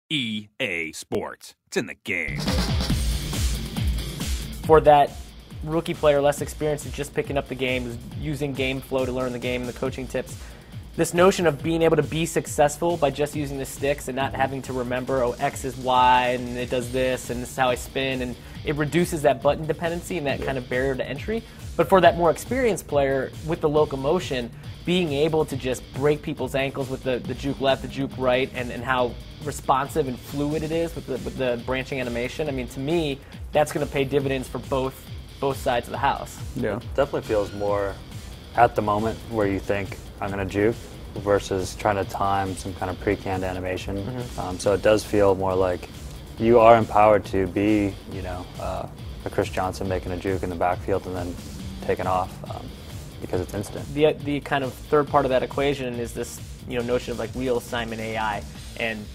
EA Sports. It's in the game. For that rookie player less experienced who's just picking up the game, is using game flow to learn the game and the coaching tips, this notion of being able to be successful by just using the sticks and not having to remember, oh, X is Y and it does this and this is how I spin, and it reduces that button dependency and that kind of barrier to entry. But for that more experienced player with the locomotion, being able to just break people's ankles with the juke left, the juke right, and how responsive and fluid it is with the branching animation, I mean, to me, that's going to pay dividends for both sides of the house. Yeah, it definitely feels more at the moment where you think I'm going to juke versus trying to time some kind of pre-canned animation. So it does feel more like you are empowered to be, a Chris Johnson making a juke in the backfield and then taking off because it's instant. The kind of third part of that equation is this notion of like real assignment AI, and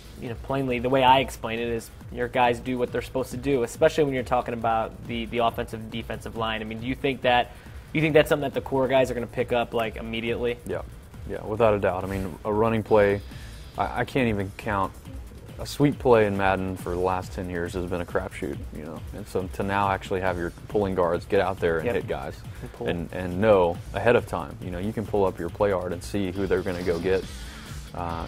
plainly the way I explain it is your guys do what they're supposed to do, especially when you're talking about the offensive and defensive line. I mean, do you think that's something that the core guys are going to pick up like immediately? Yeah, without a doubt. I mean, a running play, I can't even count. A sweep play in Madden for the last 10 years has been a crapshoot, and so to now actually have your pulling guards get out there and hit guys and know ahead of time, you can pull up your play art and see who they're going to go get.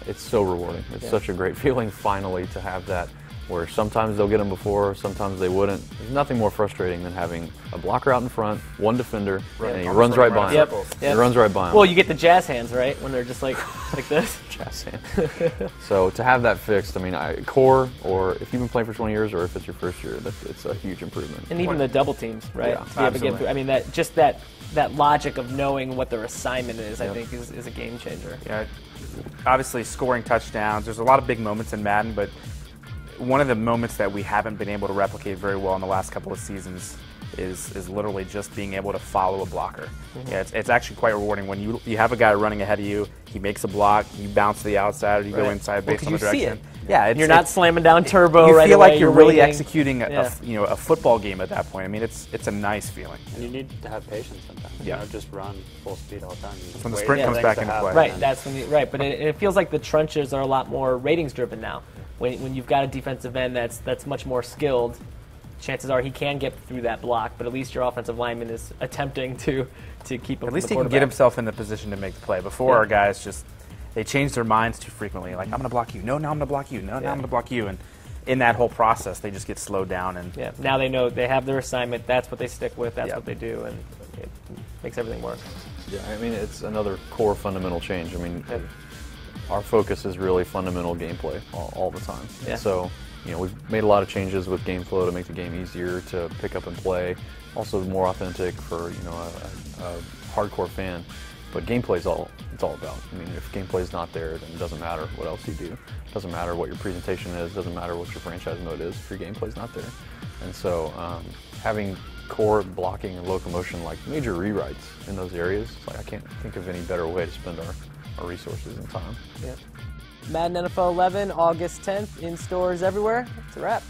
It's so rewarding. It's such a great feeling finally to have that, where sometimes they'll get them before, sometimes they wouldn't. There's nothing more frustrating than having a blocker out in front, one defender, and he runs right by him. He runs right by him. Well, you get the jazz hands, right, when they're just like this. Jazz hands. So to have that fixed, I mean, core, or if you've been playing for 20 years, or if it's your first year, it's a huge improvement. And even the double teams, right? Yeah, absolutely. I mean, that logic of knowing what their assignment is, I think, is a game changer. Yeah, obviously scoring touchdowns. There's a lot of big moments in Madden, but one of the moments that we haven't been able to replicate very well in the last couple of seasons is literally just being able to follow a blocker. Yeah, it's actually quite rewarding when you have a guy running ahead of you, he makes a block, you bounce to the outside, or you go inside based on the direction. Yeah, you're not slamming down turbo you right feel away. like you're really waiting. executing a football game at that point. I mean, it's a nice feeling. And you need to have patience sometimes. Yeah. Just run full speed all the time. That's when the sprint comes back into play. Right, that's when but it feels like the trenches are a lot more ratings driven now. When you've got a defensive end that's much more skilled, chances are he can get through that block, but at least your offensive lineman is attempting to keep him. At least he can get himself in the position to make the play. Before, our guys they change their minds too frequently. Like, I'm going to block you. No, now I'm going to block you. No, now I'm going to block you. And in that whole process, they just get slowed down. And now they know they have their assignment. That's what they stick with. That's what they do, and it makes everything work. Yeah, I mean, it's another core fundamental change. I mean, our focus is really fundamental gameplay all the time. Yeah. So, we've made a lot of changes with game flow to make the game easier to pick up and play, also more authentic for a hardcore fan. But gameplay's all it's all about. I mean, if gameplay's not there, then it doesn't matter what else you do. It doesn't matter what your presentation is. It doesn't matter what your franchise mode is if your gameplay's not there. And so, having core blocking and locomotion, like major rewrites in those areas, I can't think of any better way to spend our resources and time. Madden NFL 11, August 10th, in stores everywhere. It's a wrap.